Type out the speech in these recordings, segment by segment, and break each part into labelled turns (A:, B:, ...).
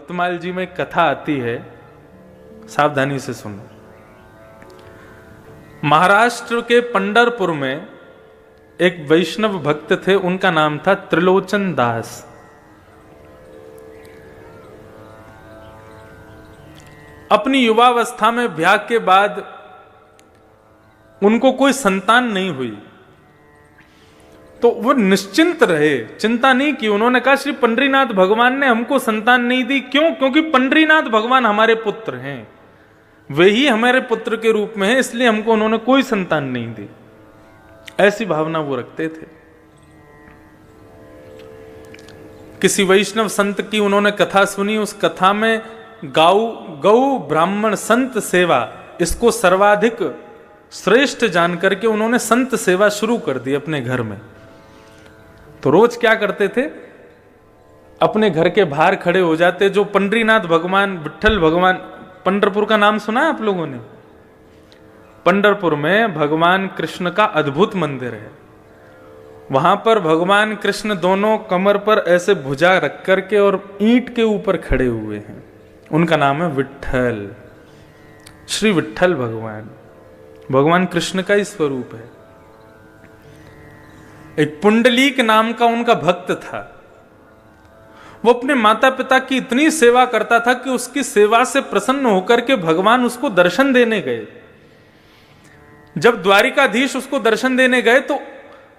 A: भक्तमाल जी में कथा आती है, सावधानी से सुनो। महाराष्ट्र के पंढरपुर में एक वैष्णव भक्त थे, उनका नाम था त्रिलोचन दास। अपनी युवावस्था में ब्याह के बाद उनको कोई संतान नहीं हुई, तो वो निश्चिंत रहे, चिंता नहीं की। उन्होंने कहा श्री पंडरीनाथ भगवान ने हमको संतान नहीं दी, क्यों? क्योंकि पंडरीनाथ भगवान हमारे पुत्र हैं, वे ही हमारे पुत्र के रूप में हैं, इसलिए हमको उन्होंने कोई संतान नहीं दी। ऐसी भावना वो रखते थे। किसी वैष्णव संत की उन्होंने कथा सुनी, उस कथा में गौ ब्राह्मण संत सेवा, इसको सर्वाधिक श्रेष्ठ जान करके उन्होंने संत सेवा शुरू कर दी अपने घर में। तो रोज क्या करते थे, अपने घर के बाहर खड़े हो जाते। जो पंडरीनाथ भगवान, विट्ठल भगवान, पंढरपुर का नाम सुना है आप लोगों ने? पंढरपुर में भगवान कृष्ण का अद्भुत मंदिर है। वहां पर भगवान कृष्ण दोनों कमर पर ऐसे भुजा रख करके और ईंट के ऊपर खड़े हुए हैं। उनका नाम है विट्ठल, श्री विट्ठल भगवान। भगवान कृष्ण का ही स्वरूप है। एक पुंडलीक नाम का उनका भक्त था। वो अपने माता पिता की इतनी सेवा करता था कि उसकी सेवा से प्रसन्न होकर के भगवान उसको दर्शन देने गए। जब द्वारिकाधीश उसको दर्शन देने गए तो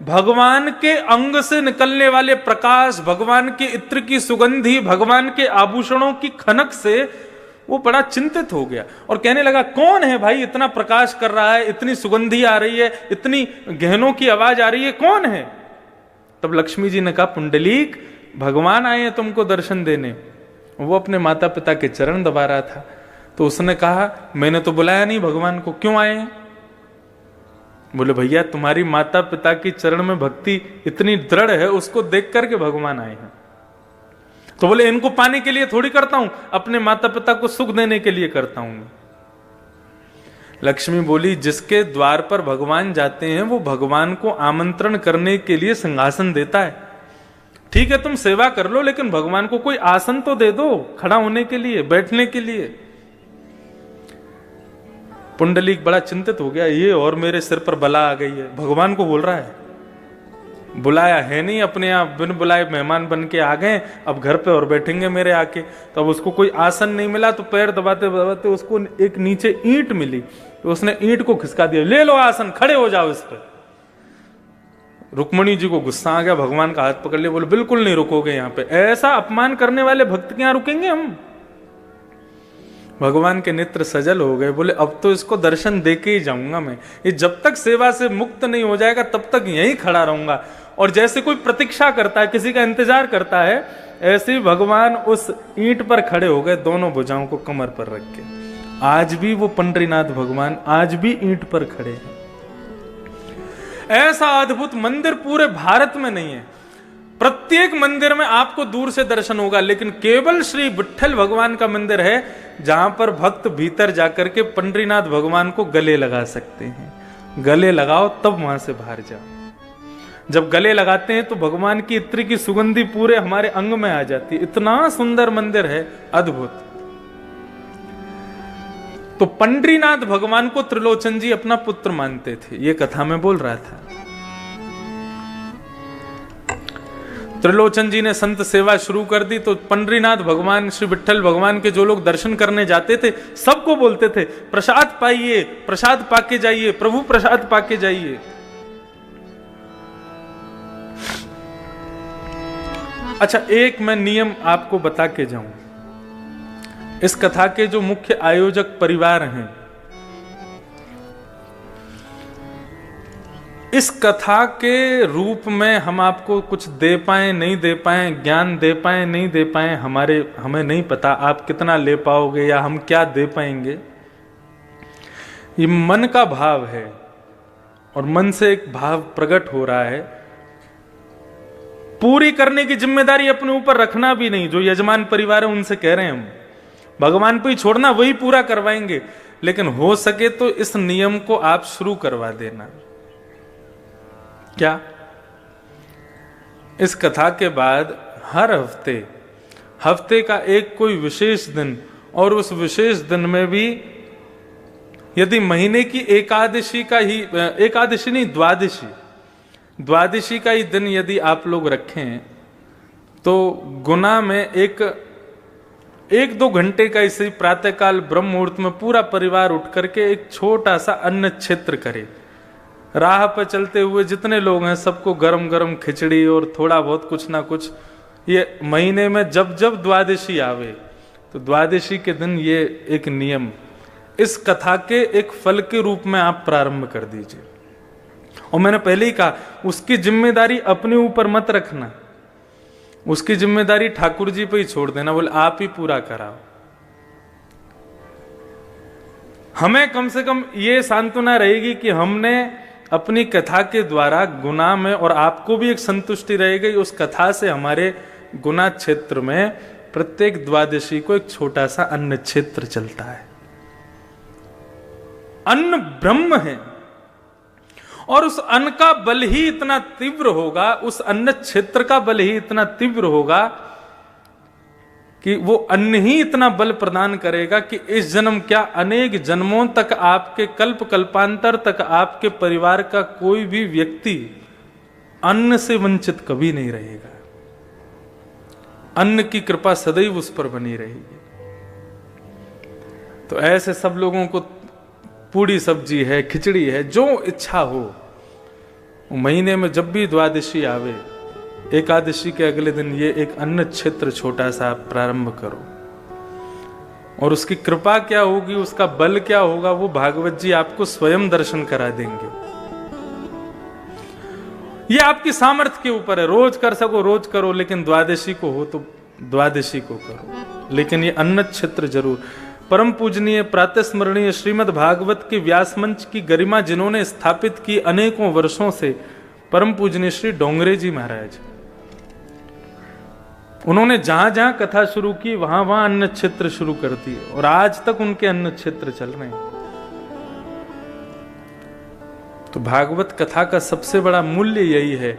A: भगवान के अंग से निकलने वाले प्रकाश, भगवान के इत्र की सुगंधी, भगवान के आभूषणों की खनक से वो बड़ा चिंतित हो गया और कहने लगा, कौन है भाई इतना प्रकाश कर रहा है, इतनी सुगंधी आ रही है, इतनी गहनों की आवाज आ रही है, कौन है? तब लक्ष्मी जी ने कहा, पुंडलीक, भगवान आए हैं तुमको दर्शन देने। वो अपने माता पिता के चरण दबा रहा था। तो उसने कहा, मैंने तो बुलाया नहीं भगवान को, क्यों आए हैं? बोले, भैया तुम्हारी माता पिता की चरण में भक्ति इतनी दृढ़ है, उसको देख करके भगवान आए हैं। तो बोले, इनको पाने के लिए थोड़ी करता हूं, अपने माता पिता को सुख देने के लिए करता हूं। लक्ष्मी बोली, जिसके द्वार पर भगवान जाते हैं वो भगवान को आमंत्रण करने के लिए सिंहासन देता है। ठीक है तुम सेवा कर लो, लेकिन भगवान को कोई आसन तो दे दो, खड़ा होने के लिए, बैठने के लिए। पुंडलीक बड़ा चिंतित हो गया, ये और मेरे सिर पर बला आ गई है। भगवान को बोल रहा है, बुलाया है नहीं, अपने आप बिन बुलाए मेहमान बन के आ गए, अब घर पे और बैठेंगे मेरे आके। तो अब उसको कोई आसन नहीं मिला, तो पैर दबाते दबाते उसको एक नीचे ईंट मिली, तो उसने ईंट को खिसका दिया, ले लो आसन, खड़े हो जाओ इस पर। रुक्मणी जी को गुस्सा आ गया, भगवान का हाथ पकड़ लिया, बोले, बिल्कुल नहीं रुकोगे यहाँ पे, ऐसा अपमान करने वाले भक्त के यहाँ रुकेंगे हम? भगवान के नेत्र सजल हो गए, बोले, अब तो इसको दर्शन देके ही जाऊंगा मैं, ये जब तक सेवा से मुक्त नहीं हो जाएगा तब तक यहीं खड़ा रहूंगा। और जैसे कोई प्रतीक्षा करता है, किसी का इंतजार करता है, ऐसे ही भगवान उस ईंट पर खड़े हो गए, दोनों भुजाओं को कमर पर रख के। आज भी वो पंडरीनाथ भगवान आज भी ईंट पर खड़े हैं। ऐसा अद्भुत मंदिर पूरे भारत में नहीं है। प्रत्येक मंदिर में आपको दूर से दर्शन होगा, लेकिन केवल श्री विट्ठल भगवान का मंदिर है जहां पर भक्त भीतर जाकर के पंडरीनाथ भगवान को गले लगा सकते हैं। गले लगाओ तब वहां से बाहर जाओ। जब गले लगाते हैं तो भगवान की इत्र की सुगंधी पूरे हमारे अंग में आ जाती है। इतना सुंदर मंदिर है, अद्भुत। तो पंडरीनाथ भगवान को त्रिलोचन जी अपना पुत्र मानते थे, ये कथा में बोल रहा था। त्रिलोचन जी ने संत सेवा शुरू कर दी, तो पंडरीनाथ भगवान, श्री विट्ठल भगवान के जो लोग दर्शन करने जाते थे सबको बोलते थे, प्रसाद पाइए, प्रसाद पाके जाइए, प्रभु प्रसाद पाके जाइए। अच्छा, एक मैं नियम आपको बता के जाऊं। इस कथा के जो मुख्य आयोजक परिवार हैं, इस कथा के रूप में हम आपको कुछ दे पाए नहीं दे पाए, ज्ञान दे पाए नहीं दे पाए, हमें नहीं पता आप कितना ले पाओगे या हम क्या दे पाएंगे। ये मन का भाव है और मन से एक भाव प्रकट हो रहा है। पूरी करने की जिम्मेदारी अपने ऊपर रखना भी नहीं। जो यजमान परिवार है उनसे कह रहे हैं हम, भगवान पे ही छोड़ना, वही पूरा करवाएंगे। लेकिन हो सके तो इस नियम को आप शुरू करवा देना। क्या? इस कथा के बाद हफ्ते का एक कोई विशेष दिन, और उस विशेष दिन में भी यदि महीने की एकादशी का ही, एकादशी नहीं द्वादशी का ही दिन यदि आप लोग रखें तो गुना में एक दो घंटे का इसी प्रातःकाल ब्रह्म मुहूर्त में पूरा परिवार उठ करके एक छोटा सा अन्न क्षेत्र करे। राह पर चलते हुए जितने लोग हैं सबको गरम गरम खिचड़ी और थोड़ा बहुत कुछ ना कुछ, ये महीने में जब जब द्वादशी आवे तो द्वादशी के दिन ये एक नियम इस कथा के एक फल के रूप में आप प्रारंभ कर दीजिए। और मैंने पहले ही कहा उसकी जिम्मेदारी अपने ऊपर मत रखना, उसकी जिम्मेदारी ठाकुर जी पे ही छोड़ देना, बोले आप ही पूरा कराओ। हमें कम से कम ये सांत्वना रहेगी कि हमने अपनी कथा के द्वारा गुना में, और आपको भी एक संतुष्टि रहेगी उस कथा से, हमारे गुना क्षेत्र में प्रत्येक द्वादशी को एक छोटा सा अन्न क्षेत्र चलता है। अन्न ब्रह्म है और उस अन्न का बल ही इतना तीव्र होगा, उस अन्न क्षेत्र का बल ही इतना तीव्र होगा कि वो अन्न ही इतना बल प्रदान करेगा कि इस जन्म क्या अनेक जन्मों तक, आपके कल्प कल्पांतर तक आपके परिवार का कोई भी व्यक्ति अन्न से वंचित कभी नहीं रहेगा। अन्न की कृपा सदैव उस पर बनी रहेगी। तो ऐसे सब लोगों को पूड़ी सब्जी है, खिचड़ी है, जो इच्छा हो, महीने में जब भी द्वादशी आवे, एकादशी के अगले दिन ये एक अन्न क्षेत्र छोटा सा आप प्रारंभ करो। और उसकी कृपा क्या होगी, उसका बल क्या होगा, वो भागवत जी आपको स्वयं दर्शन करा देंगे। ये आपकी सामर्थ्य के ऊपर है, रोज कर सको रोज करो, लेकिन द्वादशी को हो तो द्वादशी को करो, लेकिन ये अन्न क्षेत्र जरूर। परम पूजनीय प्रातः स्मरणीय श्रीमद् भागवत के व्यास मंच की गरिमा जिन्होंने स्थापित की अनेकों वर्षों से, परम पूजनीय श्री डोंगरे जी महाराज, उन्होंने जहां जहां कथा शुरू की वहां वहां अन्न क्षेत्र शुरू कर दी और आज तक उनके अन्न क्षेत्र चल रहे हैं। तो भागवत कथा का सबसे बड़ा मूल्य यही है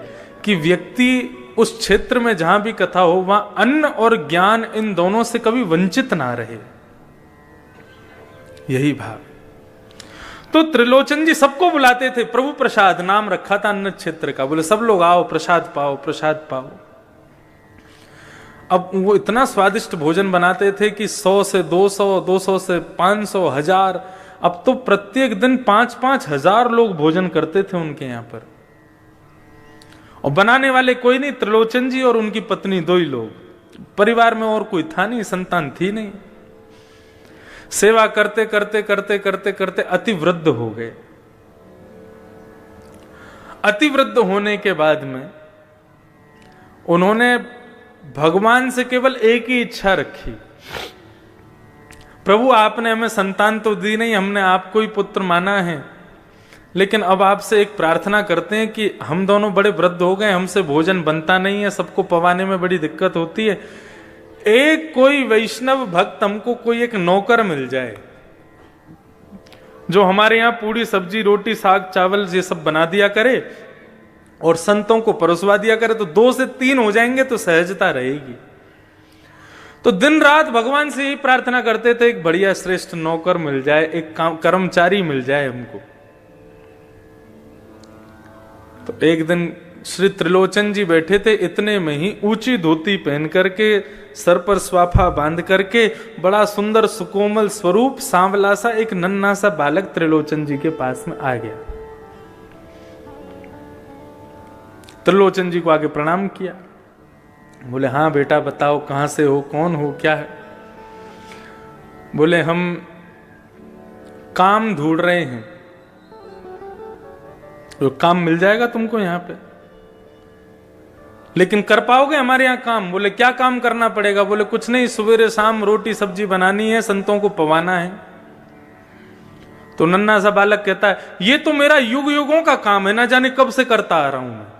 A: कि व्यक्ति उस क्षेत्र में जहां भी कथा हो वहां अन्न और ज्ञान इन दोनों से कभी वंचित ना रहे, यही भाव। तो त्रिलोचन जी सबको बुलाते थे, प्रभु प्रसाद नाम रखा था अन्न क्षेत्र का, बोले सब लोग आओ प्रसाद पाओ प्रसाद पाओ। अब वो इतना स्वादिष्ट भोजन बनाते थे कि 100 से 200, 200 से 500, 1000, अब तो प्रत्येक दिन 5-5 हजार लोग भोजन करते थे उनके यहां पर। और बनाने वाले कोई नहीं, त्रिलोचन जी और उनकी पत्नी, दो ही लोग, परिवार में और कोई था नहीं, संतान थी नहीं। सेवा करते करते करते करते करते अति वृद्ध हो गए। अति वृद्ध होने के बाद में उन्होंने भगवान से केवल एक ही इच्छा रखी, प्रभु आपने हमें संतान तो दी नहीं, हमने आपको ही पुत्र माना है, लेकिन अब आपसे एक प्रार्थना करते हैं कि हम दोनों बड़े वृद्ध हो गए, हमसे भोजन बनता नहीं है, सबको पवाने में बड़ी दिक्कत होती है, एक कोई वैष्णव भक्त हमको कोई एक नौकर मिल जाए जो हमारे यहां पूड़ी सब्जी रोटी साग चावल ये सब बना दिया करे और संतों को परोसवा दिया करे, तो 2 से 3 हो जाएंगे तो सहजता रहेगी। तो दिन रात भगवान से ही प्रार्थना करते थे, एक बढ़िया श्रेष्ठ नौकर मिल जाए, एक कर्मचारी मिल जाए हमको। तो एक दिन श्री त्रिलोचन जी बैठे थे, इतने में ही ऊंची धोती पहन करके, सर पर स्वाफा बांध करके, बड़ा सुंदर सुकोमल स्वरूप सांवला सा एक नन्हा सा बालक त्रिलोचन जी के पास में आ गया। त्रिलोचन जी को आगे प्रणाम किया, बोले हाँ बेटा बताओ कहां से हो, कौन हो, क्या है। बोले हम काम ढूंढ रहे हैं। तो काम मिल जाएगा तुमको यहां पे, लेकिन कर पाओगे हमारे यहां काम? बोले क्या काम करना पड़ेगा? बोले कुछ नहीं, सवेरे शाम रोटी सब्जी बनानी है, संतों को पवाना है। तो नन्हा सा बालक कहता है ये तो मेरा युग युगों का काम है, ना जाने कब से करता आ रहा हूं मैं।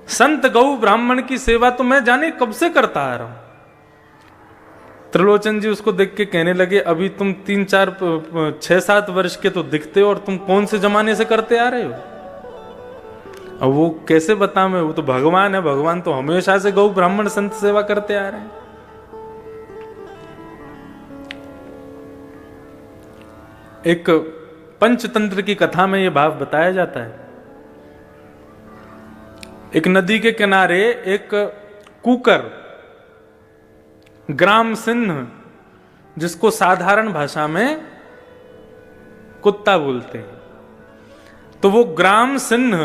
A: संत गौ ब्राह्मण की सेवा तो मैं जाने कब से करता आ रहा हूं। त्रिलोचन जी उसको देख के कहने लगे अभी तुम 3-4 6-7 वर्ष के तो दिखते हो, और तुम कौन से जमाने से करते आ रहे हो? अब वो कैसे बताऊं मैं, वो तो भगवान है, भगवान तो हमेशा से गौ ब्राह्मण संत सेवा करते आ रहे हैं। एक पंचतंत्र की कथा में यह भाव बताया जाता है। एक नदी के किनारे एक कुकर, ग्राम सिंह, जिसको साधारण भाषा में कुत्ता बोलते हैं, तो वो ग्राम सिंह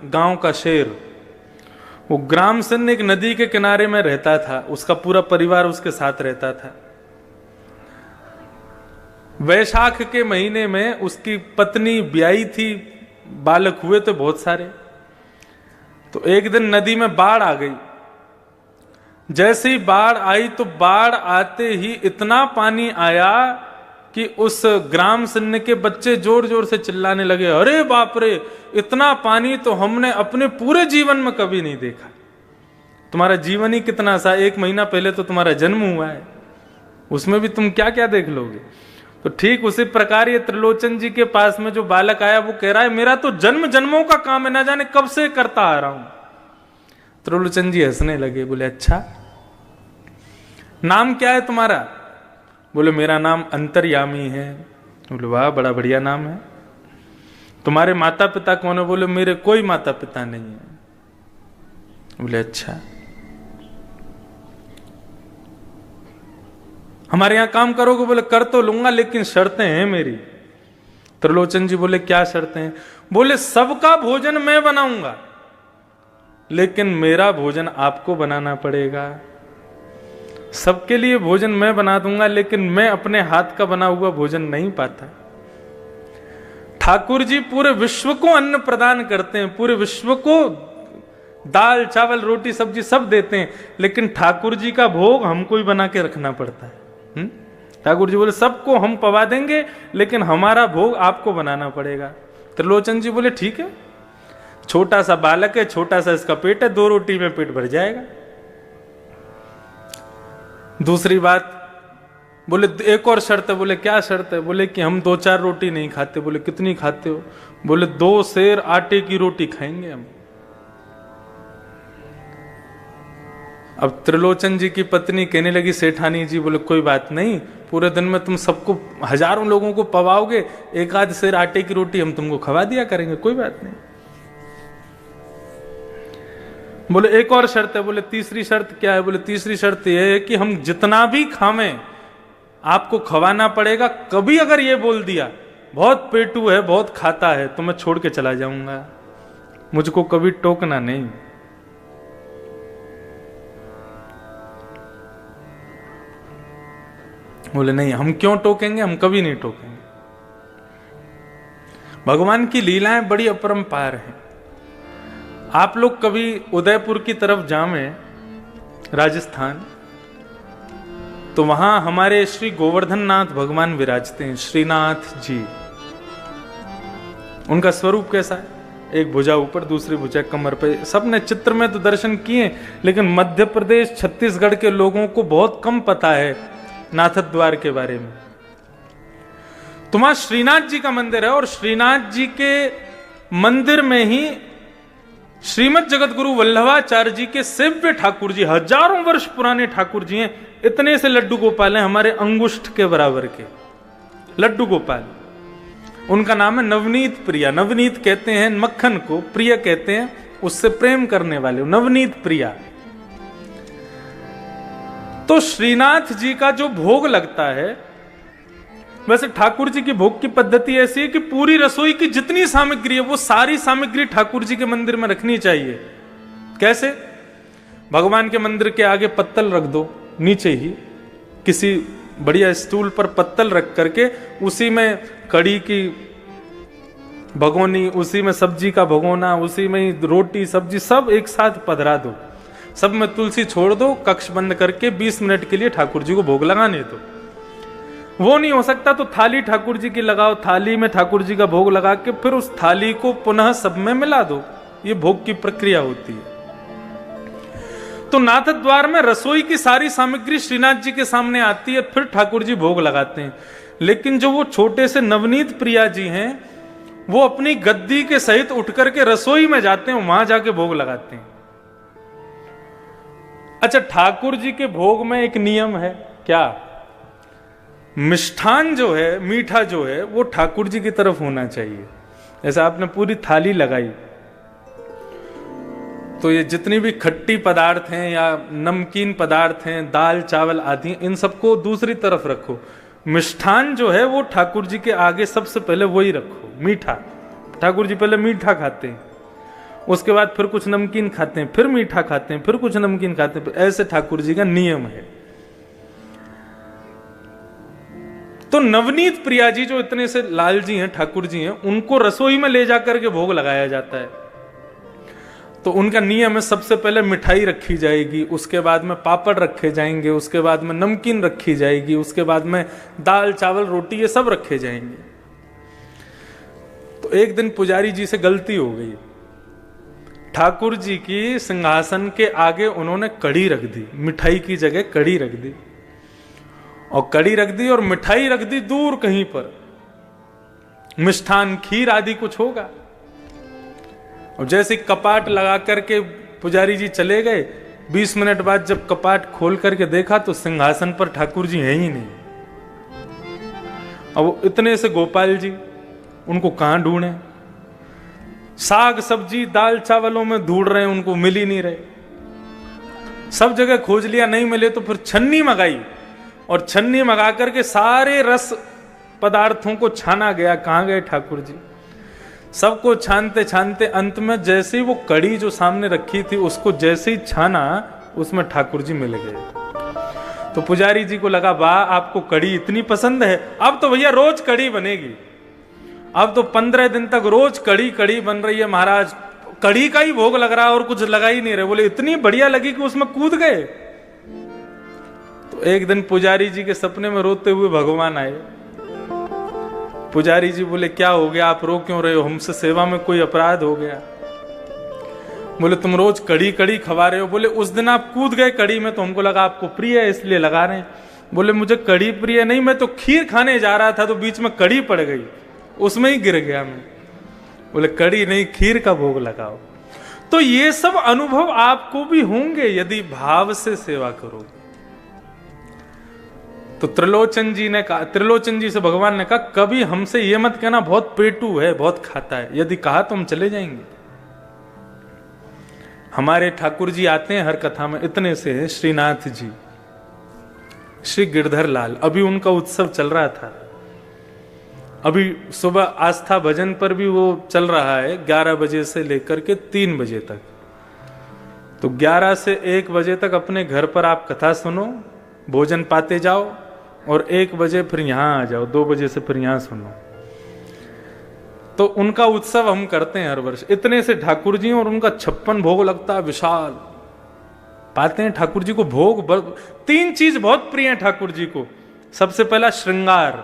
A: गांव का शेर, वो ग्राम सिंह एक नदी के किनारे में रहता था, उसका पूरा परिवार उसके साथ रहता था। वैशाख के महीने में उसकी पत्नी ब्याई थी, बालक हुए तो बहुत सारे। तो एक दिन नदी में बाढ़ आ गई। जैसे ही बाढ़ आई तो बाढ़ आते ही इतना पानी आया कि उस ग्राम सिंह के बच्चे जोर जोर से चिल्लाने लगे, अरे बाप रे, इतना पानी तो हमने अपने पूरे जीवन में कभी नहीं देखा। तुम्हारा जीवन ही कितना सा, 1 महीना पहले तो तुम्हारा जन्म हुआ है, उसमें भी तुम क्या क्या देख लोगे। तो ठीक उसी प्रकार ये त्रिलोचन जी के पास में जो बालक आया, वो कह रहा है मेरा तो जन्म जन्मों का काम है, ना जाने कब से करता आ रहा हूं। त्रिलोचन जी हंसने लगे, बोले अच्छा नाम क्या है तुम्हारा? बोले मेरा नाम अंतर्यामी है। बोले वाह, बड़ा बढ़िया नाम है। तुम्हारे माता पिता कौन है? बोले मेरे कोई माता पिता नहीं है। बोले अच्छा, हमारे यहां काम करोगे? बोले कर तो लूंगा, लेकिन शर्तें हैं मेरी। त्रिलोचन जी बोले क्या शर्तें हैं? बोले सबका भोजन मैं बनाऊंगा, लेकिन मेरा भोजन आपको बनाना पड़ेगा। सबके लिए भोजन मैं बना दूंगा, लेकिन मैं अपने हाथ का बना हुआ भोजन नहीं पाता। ठाकुर जी पूरे विश्व को अन्न प्रदान करते हैं, पूरे विश्व को दाल चावल रोटी सब्जी सब देते हैं, लेकिन ठाकुर जी का भोग हमको ही बना के रखना पड़ता है। ठाकुर जी बोले सबको हम पवा देंगे, लेकिन हमारा भोग आपको बनाना पड़ेगा। त्रिलोचन जी बोले ठीक है, छोटा सा बालक है, छोटा सा इसका पेट है, 2 रोटी में पेट भर जाएगा। दूसरी बात, बोले एक और शर्त है। बोले क्या शर्त है? बोले कि हम 2-4 रोटी नहीं खाते। बोले कितनी खाते हो? बोले 2 सेर आटे की रोटी खाएंगे हम। अब त्रिलोचन जी की पत्नी कहने लगी सेठानी जी, बोले कोई बात नहीं, पूरे दिन में तुम सबको हजारों लोगों को पवाओगे, 1-8 सेर आटे की रोटी हम तुमको खवा दिया करेंगे, कोई बात नहीं। बोले एक और शर्त है। बोले तीसरी शर्त क्या है? बोले तीसरी शर्त यह है कि हम जितना भी खावें आपको खवाना पड़ेगा। कभी अगर ये बोल दिया बहुत पेटू है, बहुत खाता है, तो मैं छोड़ के चला जाऊंगा, मुझको कभी टोकना नहीं। बोले नहीं, हम क्यों टोकेंगे, हम कभी नहीं टोकेंगे। भगवान की लीलाएं बड़ी अपरंपार हैं। आप लोग कभी उदयपुर की तरफ जावें, राजस्थान, तो वहां हमारे श्री गोवर्धन नाथ भगवान विराजते हैं, श्रीनाथ जी। उनका स्वरूप कैसा है? एक भुजा ऊपर, दूसरी भुजा कमर पे। सबने चित्र में तो दर्शन किए, लेकिन मध्य प्रदेश छत्तीसगढ़ के लोगों को बहुत कम पता है नाथ द्वार के बारे में। तो वहां श्रीनाथ जी का मंदिर है, और श्रीनाथ जी के मंदिर में ही श्रीमद जगत गुरु वल्लभाचार्य जी के सेव्य ठाकुर जी, हजारों वर्ष पुराने ठाकुर जी हैं। इतने से लड्डू गोपाल हैं, हमारे अंगुष्ठ के बराबर के लड्डू गोपाल। उनका नाम है नवनीत प्रिया। नवनीत कहते हैं मक्खन को, प्रिय कहते हैं उससे प्रेम करने वाले, नवनीत प्रिया। तो श्रीनाथ जी का जो भोग लगता है, वैसे ठाकुर जी की भोग की पद्धति ऐसी है कि पूरी रसोई की जितनी सामग्री है वो सारी सामग्री ठाकुर जी के मंदिर में रखनी चाहिए। कैसे? भगवान के मंदिर के आगे पत्तल रख दो, नीचे ही किसी बढ़िया स्टूल पर पत्तल रख करके उसी में कड़ी की भगोनी, उसी में सब्जी का भगोना, उसी में रोटी सब्जी सब एक साथ पधरा दो, सब में तुलसी छोड़ दो, कक्ष बंद करके 20 मिनट के लिए ठाकुर जी को भोग लगाने दो। वो नहीं हो सकता तो थाली ठाकुर जी की लगाओ, थाली में ठाकुर जी का भोग लगा के फिर उस थाली को पुनः सब में मिला दो। ये भोग की प्रक्रिया होती है। तो नाथ द्वार में रसोई की सारी सामग्री श्रीनाथ जी के सामने आती है, फिर ठाकुर जी भोग लगाते हैं। लेकिन जो वो छोटे से नवनीत प्रिया जी हैं, वो अपनी गद्दी के सहित उठ करके रसोई में जाते हैं, वहां जाके भोग लगाते हैं। अच्छा, ठाकुर जी के भोग में एक नियम है क्या? मिष्ठान जो है, मीठा जो है, वो ठाकुर जी की तरफ होना चाहिए। जैसे आपने पूरी थाली लगाई तो ये जितनी भी खट्टी पदार्थ हैं या नमकीन पदार्थ हैं, दाल चावल आदि, इन सबको दूसरी तरफ रखो। मिष्ठान जो है वो ठाकुर जी के आगे सबसे पहले वही रखो। मीठा, ठाकुर जी पहले मीठा खाते हैं, उसके बाद फिर कुछ नमकीन खाते हैं, फिर मीठा खाते हैं, फिर कुछ नमकीन खाते हैं। ऐसे ठाकुर जी का नियम है। तो नवनीत प्रिया जी जो इतने से लाल जी हैं, ठाकुर जी हैं, उनको रसोई में ले जाकर के भोग लगाया जाता है। तो उनका नियम है, सबसे पहले मिठाई रखी जाएगी, उसके बाद में पापड़ रखे जाएंगे, उसके बाद में नमकीन रखी जाएगी, उसके बाद में दाल चावल रोटी ये सब रखे जाएंगे। तो एक दिन पुजारी जी से गलती हो गई, ठाकुर जी की सिंहासन के आगे उन्होंने कड़ी रख दी, मिठाई की जगह कड़ी रख दी, और कड़ी रख दी और मिठाई रख दी दूर कहीं पर, मिष्ठान खीर आदि कुछ होगा। और जैसे कपाट लगा करके पुजारी जी चले गए, 20 मिनट बाद जब कपाट खोल करके देखा तो सिंहासन पर ठाकुर जी हैं ही नहीं। अब इतने से गोपाल जी, उनको कहां ढूंढे? साग सब्जी दाल चावलों में ढूंढ रहे हैं, उनको मिल ही नहीं रहे। सब जगह खोज लिया, नहीं मिले तो फिर छन्नी मंगाई, और छन्नी मंगा करके सारे रस पदार्थों को छाना गया। कहां गए ठाकुर जी? सबको छानते छानते अंत में जैसे ही वो कड़ी जो सामने रखी थी उसको जैसे ही छाना, उसमें ठाकुर जी मिल गए। तो पुजारी जी को लगा, वाह आपको कड़ी इतनी पसंद है, अब तो भैया रोज कड़ी बनेगी। अब तो 15 दिन तक रोज कड़ी कड़ी बन रही है महाराज, कड़ी का ही भोग लग रहा है और कुछ लगा ही नहीं रहे। बोले इतनी बढ़िया लगी कि उसमें कूद गए। तो एक दिन पुजारी जी के सपने में रोते हुए भगवान आए। पुजारी जी बोले, क्या हो गया, आप रो क्यों रहे हो? हमसे सेवा में कोई अपराध हो गया? बोले तुम रोज कड़ी कड़ी खवा रहे हो। बोले उस दिन आप कूद गए कड़ी में तो हमको लगा आपको प्रिय है इसलिए लगा रहे हैं। बोले मुझे कड़ी प्रिय नहीं, मैं तो खीर खाने जा रहा था तो बीच में कड़ी पड़ गई, उसमें ही गिर गया मैं। बोले कड़ी नहीं, खीर का भोग लगाओ। तो ये सब अनुभव आपको भी होंगे यदि भाव से सेवा करोगे। तो त्रिलोचन जी ने कहा, त्रिलोचन जी से भगवान ने कहा, कभी हमसे ये मत कहना बहुत पेटू है, बहुत खाता है। यदि कहा तो हम चले जाएंगे। हमारे ठाकुर जी आते हैं हर कथा में, इतने से है श्रीनाथ जी, श्री गिरधर लाल। अभी उनका उत्सव चल रहा था, अभी सुबह आस्था भजन पर भी वो चल रहा है 11 बजे से लेकर के 3 बजे तक। तो 11 से 1 बजे तक अपने घर पर आप कथा सुनो, भोजन पाते जाओ, और 1 बजे फिर यहां आ जाओ, 2 बजे से फिर यहां सुनो। तो उनका उत्सव हम करते हैं हर वर्ष। इतने से ठाकुर जी, और उनका 56 भोग लगता है, विशाल पाते हैं ठाकुर जी को भोग। 3 चीज बहुत प्रिय है ठाकुर जी को। सबसे पहला श्रृंगार,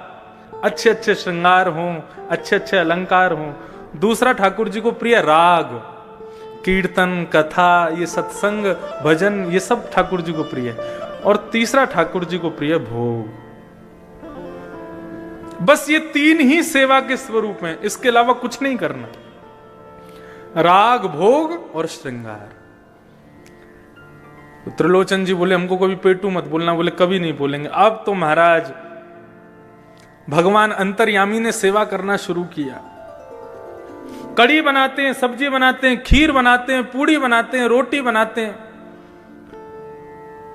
A: अच्छे अच्छे श्रृंगार हों, अच्छे अच्छे अलंकार हों। दूसरा ठाकुर जी को प्रिय राग, कीर्तन कथा, ये सत्संग भजन, ये सब ठाकुर जी को प्रिय है। और तीसरा ठाकुर जी को प्रिय भोग। बस ये 3 ही सेवा के स्वरूप हैं, इसके अलावा कुछ नहीं करना। राग, भोग और श्रृंगार। तो त्रिलोचन जी बोले हमको कभी पेटू मत बोलना। बोले कभी नहीं बोलेंगे। अब तो महाराज भगवान अंतर्यामी ने सेवा करना शुरू किया। कड़ी बनाते हैं, सब्जी बनाते हैं, खीर बनाते हैं, पूड़ी बनाते हैं, रोटी बनाते हैं,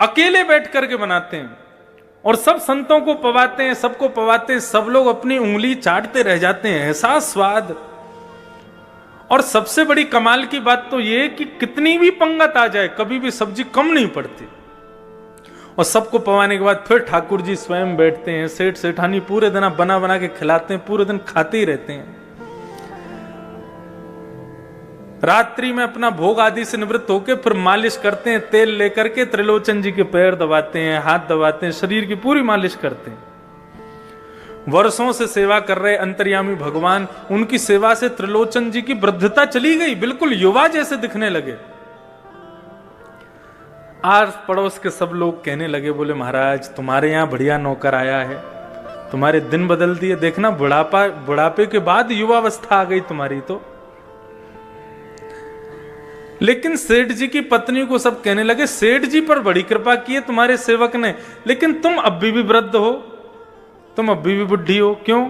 A: अकेले बैठ करके बनाते हैं, और सब संतों को पवाते हैं, सबको पवाते हैं। सब लोग अपनी उंगली चाटते रह जाते हैं, ऐसा स्वाद। और सबसे बड़ी कमाल की बात तो यह कि कितनी भी पंगत आ जाए, कभी भी सब्जी कम नहीं पड़ती। और सबको पवाने के बाद फिर ठाकुर जी स्वयं बैठते हैं, सेठ सेठानी पूरे दिन बना बना के खिलाते हैं, पूरे दिन खाते ही रहते हैं। रात्रि में अपना भोग आदि से निवृत्त होकर फिर मालिश करते हैं, तेल लेकर के त्रिलोचन जी के पैर दबाते हैं, हाथ दबाते हैं, शरीर की पूरी मालिश करते हैं। वर्षों से सेवा कर रहे अंतर्यामी भगवान, उनकी सेवा से त्रिलोचन जी की वृद्धता चली गई, बिल्कुल युवा जैसे दिखने लगे। आस पड़ोस के सब लोग कहने लगे, बोले महाराज तुम्हारे यहां बढ़िया नौकर आया है, तुम्हारे दिन बदल दिए। देखना बुढ़ापे के बाद युवावस्था आ गई तुम्हारी तो। लेकिन सेठ जी की पत्नी को सब कहने लगे, सेठ जी पर बड़ी कृपा की है तुम्हारे सेवक ने, लेकिन तुम अभी भी वृद्ध हो, तुम अभी भी बुढ़ी हो, क्यों?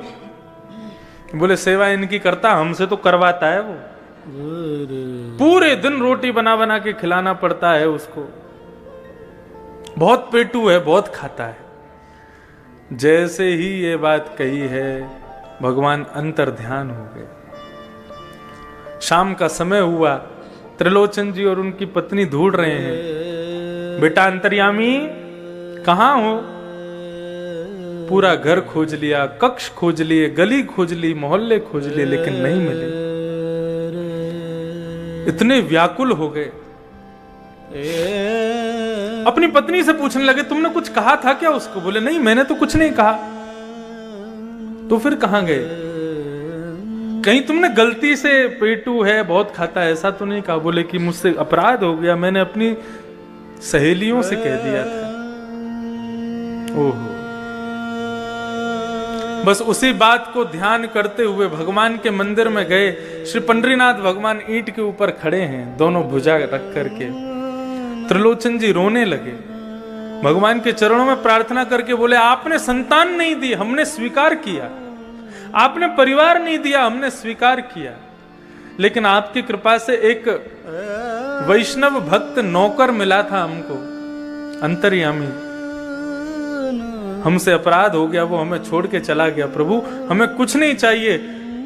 A: बोले सेवा इनकी करता, हमसे तो करवाता है वो। पूरे दिन रोटी बना बना के खिलाना पड़ता है उसको। बहुत पेटू है, बहुत खाता है। जैसे ही ये बात कही है, भगवान अंतर ध्यान हो गए। शाम का समय हुआ, त्रिलोचन जी और उनकी पत्नी ढूंढ रहे हैं, बेटा अंतर्यामी कहां हो? पूरा घर खोज लिया, कक्ष खोज लिए, गली खोज ली, मोहल्ले खोज लिए, लेकिन नहीं मिले। इतने व्याकुल हो गए। अपनी पत्नी से पूछने लगे, तुमने कुछ कहा था क्या उसको? बोले नहीं, मैंने तो कुछ नहीं कहा। तो फिर कहां गए? कहीं तुमने गलती से पेटू है, बहुत खाता है, ऐसा तो नहीं कहा? बोले कि मुझसे अपराध हो गया, मैंने अपनी सहेलियों से कह दिया था। ओहो। बस उसी बात को ध्यान करते हुए भगवान के मंदिर में गए। श्री पंडरीनाथ भगवान ईंट के ऊपर खड़े हैं, दोनों भुजा रख करके। त्रिलोचन जी रोने लगे, भगवान के चरणों में प्रार्थना करके बोले, आपने संतान नहीं दी, हमने स्वीकार किया। आपने परिवार नहीं दिया, हमने स्वीकार किया। लेकिन आपकी कृपा से एक वैष्णव भक्त नौकर मिला था हमको, अंतर्यामी। हमसे अपराध हो गया, वो हमें छोड़ के चला गया। प्रभु हमें कुछ नहीं चाहिए,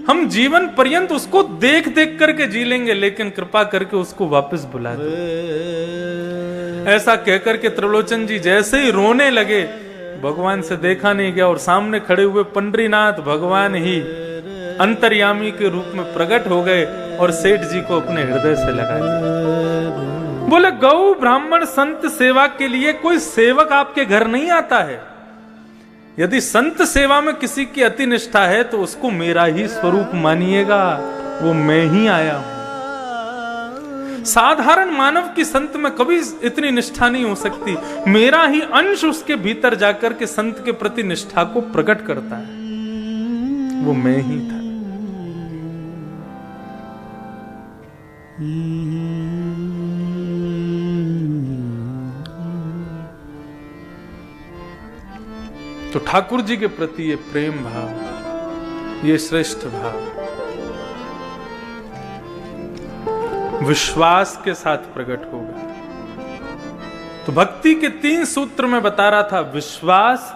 A: हम जीवन पर्यंत उसको देख देख करके जी लेंगे, लेकिन कृपा करके उसको वापस बुला दो। ऐसा कहकर के त्रिलोचन जी जैसे ही रोने लगे, भगवान से देखा नहीं गया और सामने खड़े हुए पंडरीनाथ भगवान ही अंतर्यामी के रूप में प्रकट हो गए और सेठ जी को अपने हृदय से लगा दिया। बोले, गौ ब्राह्मण संत सेवा के लिए कोई सेवक आपके घर नहीं आता है। यदि संत सेवा में किसी की अति निष्ठा है तो उसको मेरा ही स्वरूप मानिएगा, वो मैं ही आया हूं। साधारण मानव की संत में कभी इतनी निष्ठा नहीं हो सकती। मेरा ही अंश उसके भीतर जाकर के संत के प्रति निष्ठा को प्रकट करता है, वो मैं ही था। तो ठाकुर जी के प्रति ये प्रेम भाव, ये श्रेष्ठ भाव विश्वास के साथ प्रकट होगा। तो भक्ति के 3 सूत्र में बता रहा था, विश्वास,